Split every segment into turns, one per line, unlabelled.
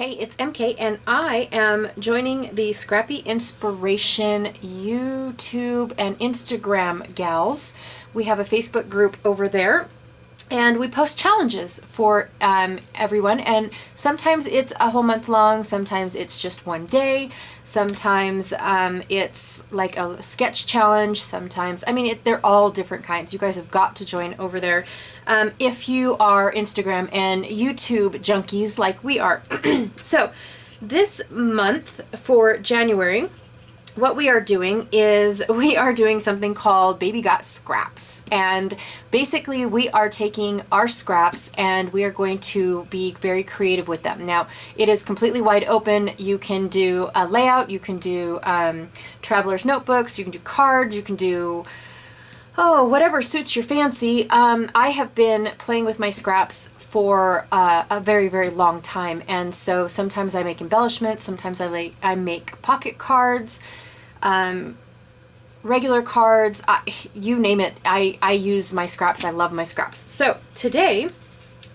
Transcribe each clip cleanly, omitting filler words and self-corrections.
Hey, it's MK, and I am joining the Srcappy Inspiration YouTube and Instagram gals. We have a Facebook group over there, and we post challenges for everyone, and sometimes it's a whole month long, sometimes it's just one day, sometimes it's like a sketch challenge, sometimes, they're all different kinds. You guys have got to join over there if you are Instagram and YouTube junkies like we are. So this month for January, what we are doing is we are doing something called Baby Got Scraps, and basically we are taking our scraps and we are going to be very creative with them. Now it is completely wide open. You can do a layout, you can do traveler's notebooks, you can do cards, you can do whatever suits your fancy. I have been playing with my scraps for a very, very long time, and so sometimes I make embellishments, sometimes I make pocket cards, regular cards, you name it. I use my scraps. I love my scraps. So today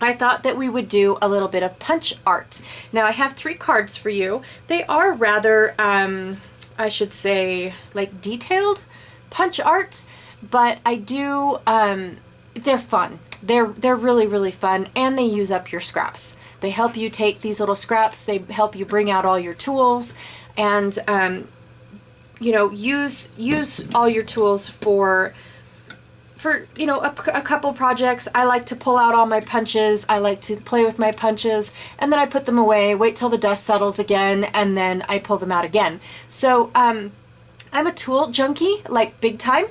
I thought that we would do a little bit of punch art. Now I have 3 cards for you. They are rather, I should say, like detailed punch art, but I do, they're fun. They're really, really fun, and they use up your scraps. They help you take these little scraps, they help you bring out all your tools, and you know, use all your tools for you know, a couple projects. I like to pull out all my punches, I like to play with my punches, and then I put them away, wait till the dust settles again, and then I pull them out again. So I'm a tool junkie, like big time.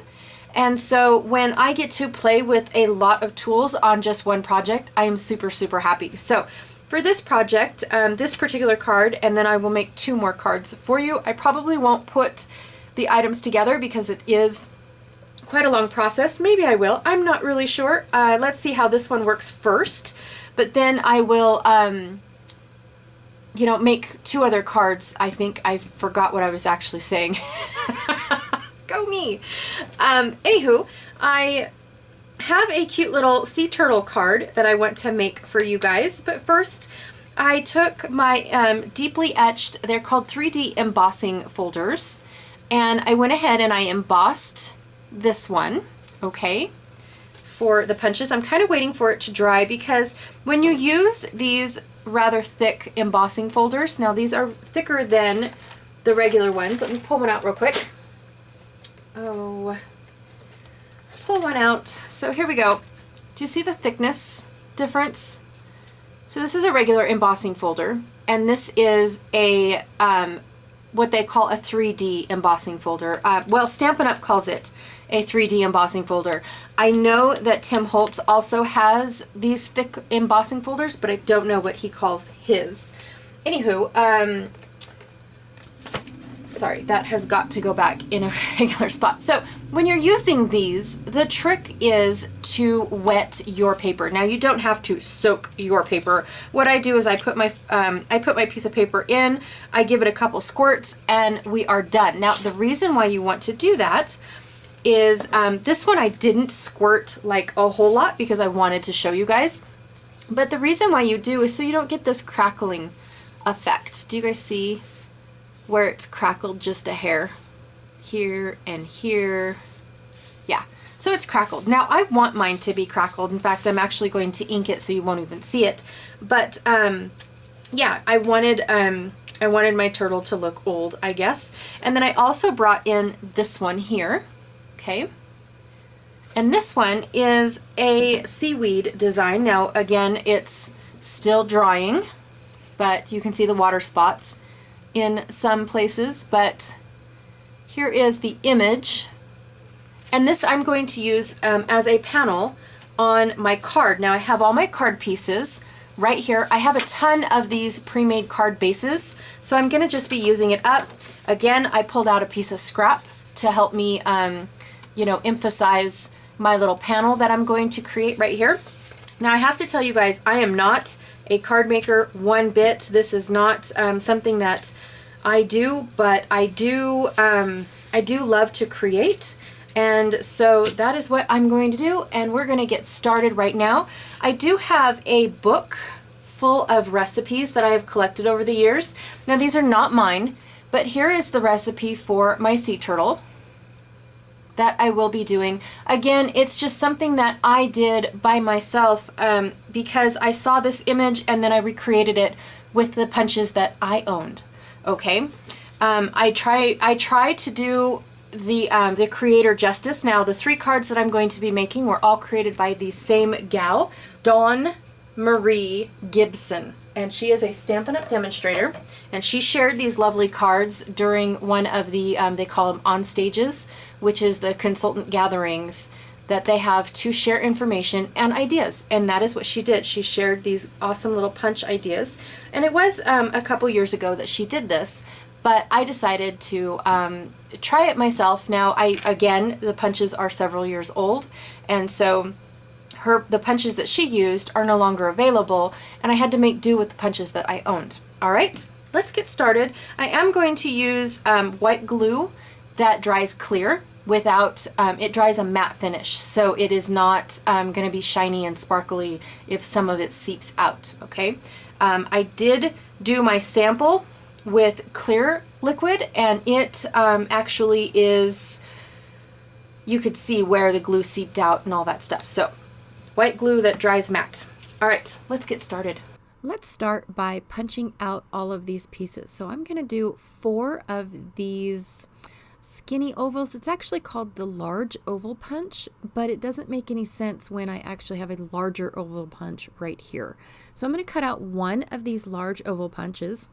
And so when I get to play with a lot of tools on just one project, I am super, super happy. So for this project, this particular card, and then I will make 2 more cards for you. I probably won't put the items together because it is quite a long process. Maybe I will. I'm not really sure. Let's see how this one works first. But then I will, you know, make 2 other cards. I think I forgot what I was actually saying. Go me. Anywho, I have a cute little sea turtle card that I want to make for you guys, but first I took my deeply etched, they're called 3D embossing folders, and I went ahead and I embossed this one, okay, for the punches. I'm kind of waiting for it to dry because when you use these rather thick embossing folders, now these are thicker than the regular ones. Let me pull one out real quick. Pull one out. So here we go. Do you see the thickness difference? So this is a regular embossing folder, and this is a what they call a 3D embossing folder. Well, Stampin' Up! Calls it a 3D embossing folder. I know that Tim Holtz also has these thick embossing folders, but I don't know what he calls his. Anywho, sorry, that has got to go back in a regular spot. So when you're using these, the trick is to wet your paper. Now you don't have to soak your paper. What I do is I put my piece of paper in, I give it a couple squirts, and we are done. Now the reason why you want to do that is this one I didn't squirt like a whole lot because I wanted to show you guys. But the reason why you do is so you don't get this crackling effect. Do you guys see where it's crackled just a hair? Here and here. Yeah, so it's crackled. Now I want mine to be crackled. In fact, I'm actually going to ink it so you won't even see it. But yeah, I wanted my turtle to look old, I guess. And then I also brought in this one here, okay? And this one is a seaweed design. Now again, it's still drying, but you can see the water spots in some places, but here is the image, and this I'm going to use as a panel on my card. Now I have all my card pieces right here. I have a ton of these pre-made card bases, so I'm going to just be using it up. Again, I pulled out a piece of scrap to help me you know, emphasize my little panel that I'm going to create right here. Now I have to tell you guys, I am not a card maker one bit. This is not something that I do, but I do love to create, and so that is what I'm going to do, and we're going to get started right now. I do have a book full of recipes that I have collected over the years. Now these are not mine, but here is the recipe for my sea turtle that I will be doing. Again, it's just something that I did by myself because I saw this image and then I recreated it with the punches that I owned. Okay, I try to do the creator justice. Now the 3 cards that I'm going to be making were all created by the same gal, Dawn Marie Gibson, and she is a Stampin' Up! Demonstrator, and she shared these lovely cards during one of the, they call them on stages, which is the consultant gatherings that they have to share information and ideas, and that is what she did. She shared these awesome little punch ideas, and it was a couple years ago that she did this, but I decided to try it myself. Now, again, the punches are several years old, and so the punches that she used are no longer available, and I had to make do with the punches that I owned. All right, let's get started. I am going to use white glue that dries clear without, it dries a matte finish, so it is not going to be shiny and sparkly if some of it seeps out, okay? I did do my sample with clear liquid, and it actually is, you could see where the glue seeped out and all that stuff. So white glue that dries matte. All right, let's get started. Let's start by punching out all of these pieces. So I'm going to do 4 of these skinny ovals. It's actually called the large oval punch, but it doesn't make any sense when I actually have a larger oval punch right here. So I'm going to cut out 1 of these large oval punches.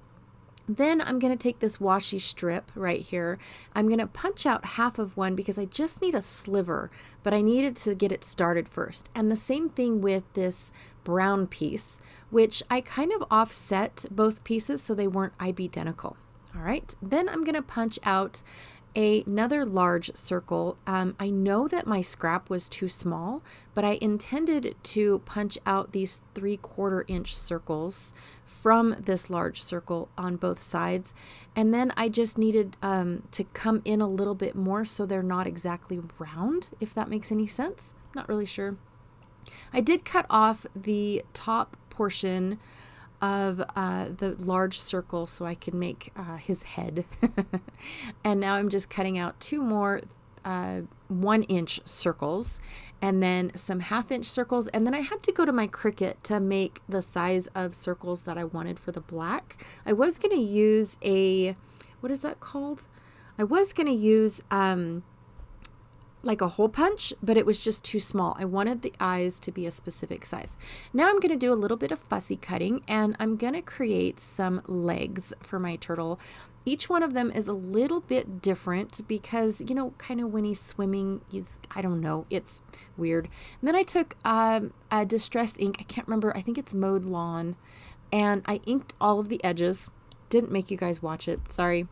Then I'm going to take this washi strip right here. I'm going to punch out half of one because I just need a sliver, but I needed to get it started first. And the same thing with this brown piece, which I kind of offset both pieces so they weren't identical. All right, then I'm going to punch out another large circle. I know that my scrap was too small, but I intended to punch out these 3/4 inch circles from this large circle on both sides, and then I just needed to come in a little bit more so they're not exactly round, if that makes any sense. Not really sure. I did cut off the top portion of the large circle so I could make his head. And now I'm just cutting out 2 more 1-inch circles and then some 1/2-inch circles, and then I had to go to my Cricut to make the size of circles that I wanted for the black. I was going to use a, what is that called? I was going to use like a hole punch, but it was just too small. I wanted the eyes to be a specific size. Now I'm going to do a little bit of fussy cutting, and I'm going to create some legs for my turtle. Each one of them is a little bit different because, you know, kind of when he's swimming, I don't know, it's weird. And then I took a distress ink, I can't remember, I think it's Mowed Lawn, and I inked all of the edges. Didn't make you guys watch it, sorry.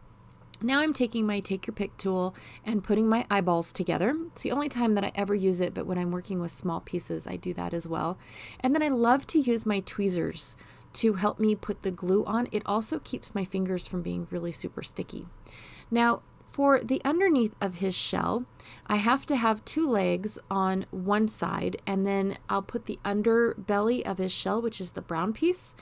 Now I'm taking my Take Your Pick tool and putting my eyeballs together. It's the only time that I ever use it, but when I'm working with small pieces, I do that as well. And then I love to use my tweezers to help me put the glue on. It also keeps my fingers from being really super sticky. Now, for the underneath of his shell, I have to have 2 legs on one side, and then I'll put the underbelly of his shell, which is the brown piece.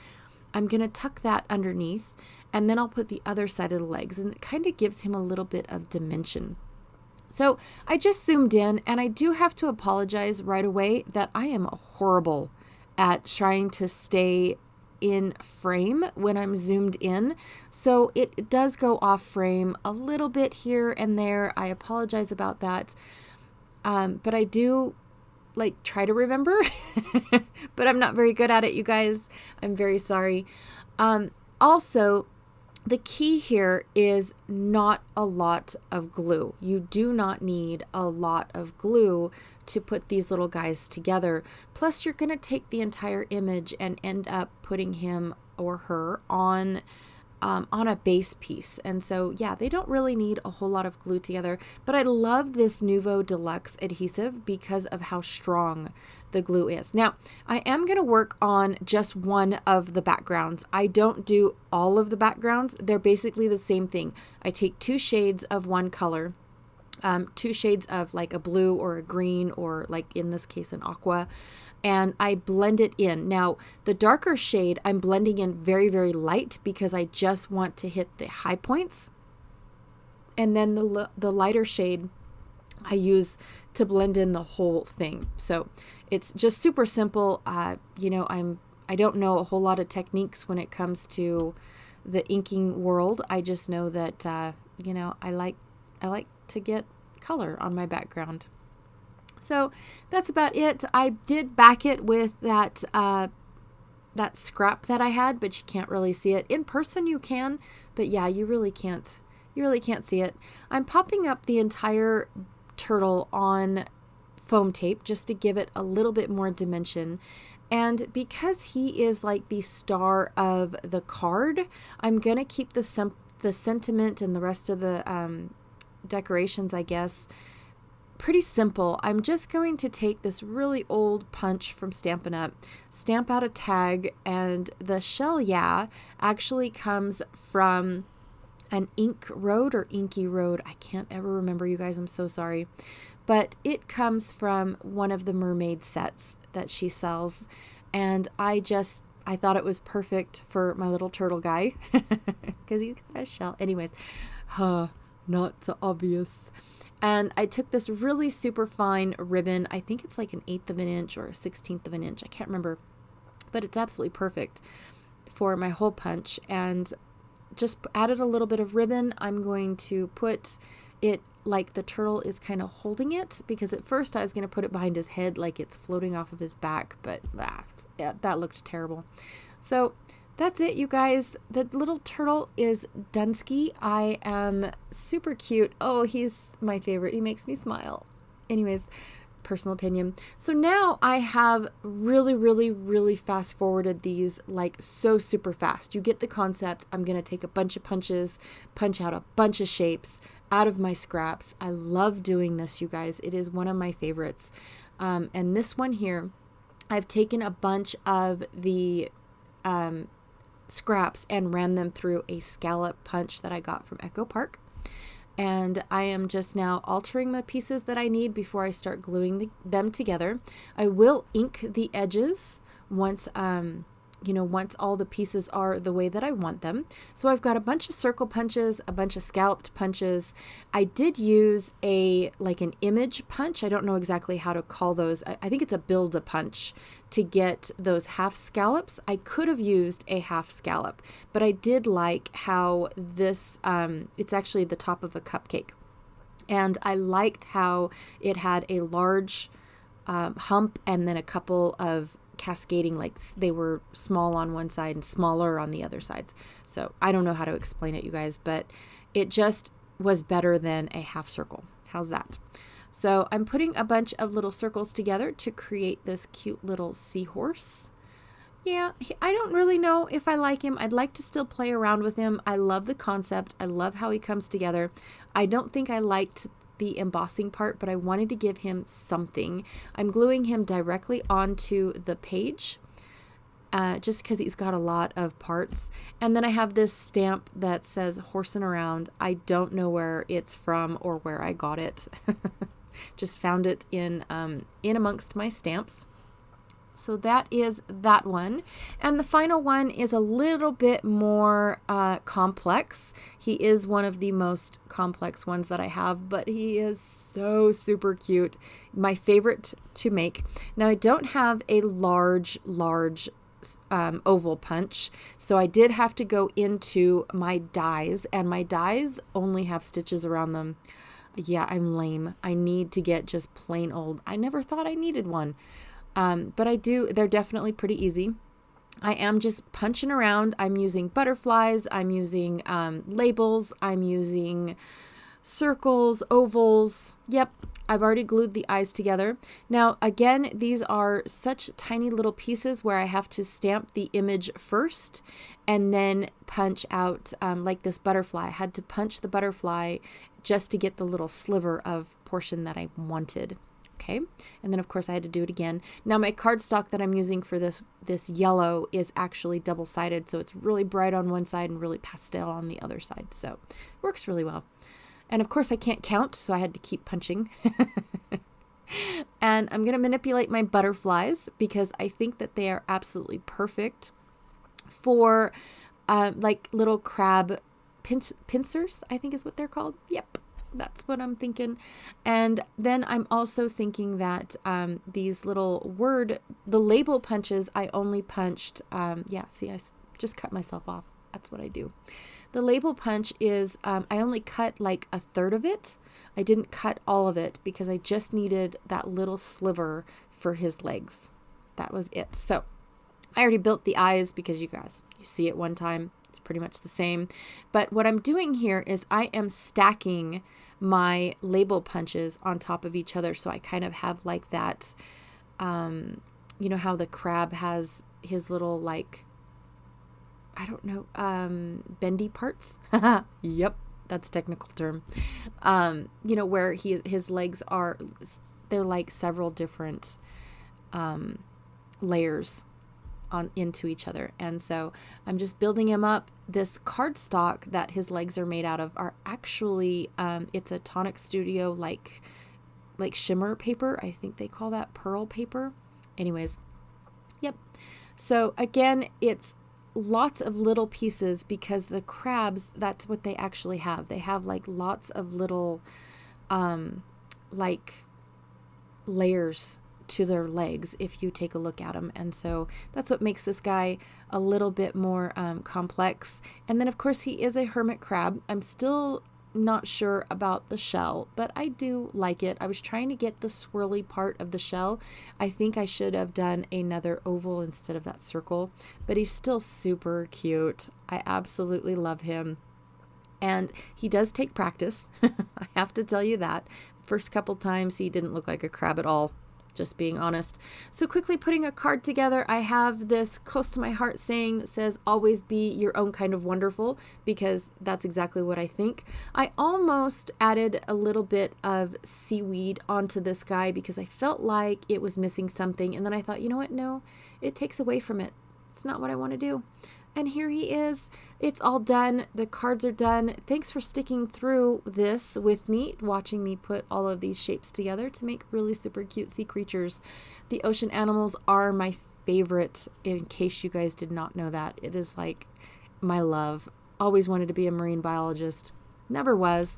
I'm going to tuck that underneath, and then I'll put the other side of the legs, and it kind of gives him a little bit of dimension. So I just zoomed in, and I do have to apologize right away that I am horrible at trying to stay in frame when I'm zoomed in. So it does go off frame a little bit here and there. I apologize about that. But I do try to remember, but I'm not very good at it, you guys. I'm very sorry. Also, the key here is not a lot of glue. You do not need a lot of glue to put these little guys together. Plus, you're going to take the entire image and end up putting him or her on a base piece. And so, yeah, they don't really need a whole lot of glue together. But I love this Nuvo Deluxe adhesive because of how strong the glue is. Now, I am going to work on just one of the backgrounds. I don't do all of the backgrounds. They're basically the same thing. I take 2 shades of one color, two shades of like a blue or a green, or like in this case an aqua, and I blend it in. Now the darker shade I'm blending in very, very light because I just want to hit the high points, and then the lighter shade I use to blend in the whole thing. So it's just super simple. You know, I don't know a whole lot of techniques when it comes to the inking world. I just know that you know, I like to get color on my background. So that's about it. I did back it with that that scrap that I had, but you can't really see it. In person you can, but yeah, you really can't see it. I'm popping up the entire turtle on foam tape just to give it a little bit more dimension. And because he is like the star of the card, I'm going to keep the sentiment and the rest of the decorations, I guess, pretty simple. I'm just going to take this really old punch from Stampin' Up, stamp out a tag, and the shell actually comes from an ink road or inky road. I can't ever remember, you guys. I'm so sorry. But it comes from one of the mermaid sets that she sells. And I thought it was perfect for my little turtle guy because he's got a shell. Anyways, not so obvious. And I took this really super fine ribbon. I think it's like an 1/8 of an inch or a 1/16 of an inch. I can't remember, but it's absolutely perfect for my hole punch. And just added a little bit of ribbon. I'm going to put it like the turtle is kind of holding it, because at first I was going to put it behind his head like it's floating off of his back, but yeah, that looked terrible. So that's it, you guys. The little turtle is Dunsky. I am super cute. Oh, he's my favorite. He makes me smile. Anyways, personal opinion. So now I have really, really, really fast forwarded these, like so super fast. You get the concept. I'm going to take a bunch of punches, punch out a bunch of shapes out of my scraps. I love doing this, you guys. It is one of my favorites. And this one here, I've taken a bunch of the scraps and ran them through a scallop punch that I got from Echo Park. And I am just now altering the pieces that I need before I start gluing them together. I will ink the edges once, once all the pieces are the way that I want them. So I've got a bunch of circle punches, a bunch of scalloped punches. I did use an image punch. I don't know exactly how to call those. I think it's a build-a-punch to get those half scallops. I could have used a half scallop, but I did like how this, it's actually the top of a cupcake. And I liked how it had a large hump and then a couple of cascading, like they were small on one side and smaller on the other sides. So I don't know how to explain it, you guys, but it just was better than a half circle. How's that? So I'm putting a bunch of little circles together to create this cute little seahorse. Yeah, I don't really know if I like him. I'd like to still play around with him. I love the concept. I love how he comes together. I don't think I liked the embossing part, but I wanted to give him something. I'm gluing him directly onto the page just because he's got a lot of parts. And then I have this stamp that says horsing around. I don't know where it's from or where I got it. Just found it in amongst my stamps. So that is that one. And the final one is a little bit more complex. He is one of the most complex ones that I have, but he is so super cute. My favorite to make. Now I don't have a large oval punch, so I did have to go into my dies, and my dies only have stitches around them. Yeah, I'm lame. I need to get just plain old. I never thought I needed one. But I do. They're definitely pretty easy. I am just punching around. I'm using butterflies. I'm using labels. I'm using circles, ovals. Yep, I've already glued the eyes together. Now, again, these are such tiny little pieces where I have to stamp the image first and then punch out like this butterfly. I had to punch the butterfly just to get the little sliver of portion that I wanted. Okay, and then of course I had to do it again. Now my cardstock that I'm using for this yellow is actually double-sided, so it's really bright on one side and really pastel on the other side, so it works really well. And of course I can't count, so I had to keep punching. And I'm going to manipulate my butterflies because I think that they are absolutely perfect for like little crab pincers, I think is what they're called. Yep, that's what I'm thinking. And then I'm also thinking that these little the label punches, I only punched, yeah, see, I just cut myself off. That's what I do. The label punch is, I only cut like a third of it. I didn't cut all of it because I just needed that little sliver for his legs. That was it. So I already built the eyes because you see it one time. It's pretty much the same. But what I'm doing here is I am stacking my label punches on top of each other. So I kind of have like that, you know how the crab has his little like, I don't know, bendy parts. Yep, that's a technical term. You know, where his legs are, they're like several different layers into each other. And so I'm just building him up. This cardstock that his legs are made out of are actually, it's a Tonic Studio like shimmer paper. I think they call that pearl paper. Anyways, yep. So again, it's lots of little pieces because the crabs, that's what they actually have. They have like lots of little like layers to their legs if you take a look at them. And so that's what makes this guy a little bit more complex. And then of course he is a hermit crab. I'm still not sure about the shell, but I do like it. I was trying to get the swirly part of the shell. I think I should have done another oval instead of that circle, but he's still super cute. I absolutely love him. And he does take practice. I have to tell you that. First couple times he didn't look like a crab at all. Just being honest. So quickly putting a card together, I have this close to my heart saying that says, always be your own kind of wonderful, because that's exactly what I think. I almost added a little bit of seaweed onto this guy because I felt like it was missing something. And then I thought, you know what? No, it takes away from it. It's not what I want to do. And here he is. It's all done. The cards are done. Thanks for sticking through this with me, watching me put all of these shapes together to make really super cute sea creatures. The ocean animals are my favorite, in case you guys did not know that. It is like my love. Always wanted to be a marine biologist. Never was.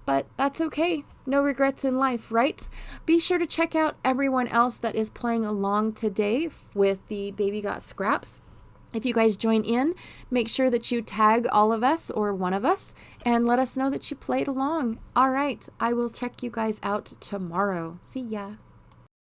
But that's okay. No regrets in life, right? Be sure to check out everyone else that is playing along today with the Baby Got Scraps. If you guys join in, make sure that you tag all of us or one of us and let us know that you played along. All right, I will check you guys out tomorrow. See ya.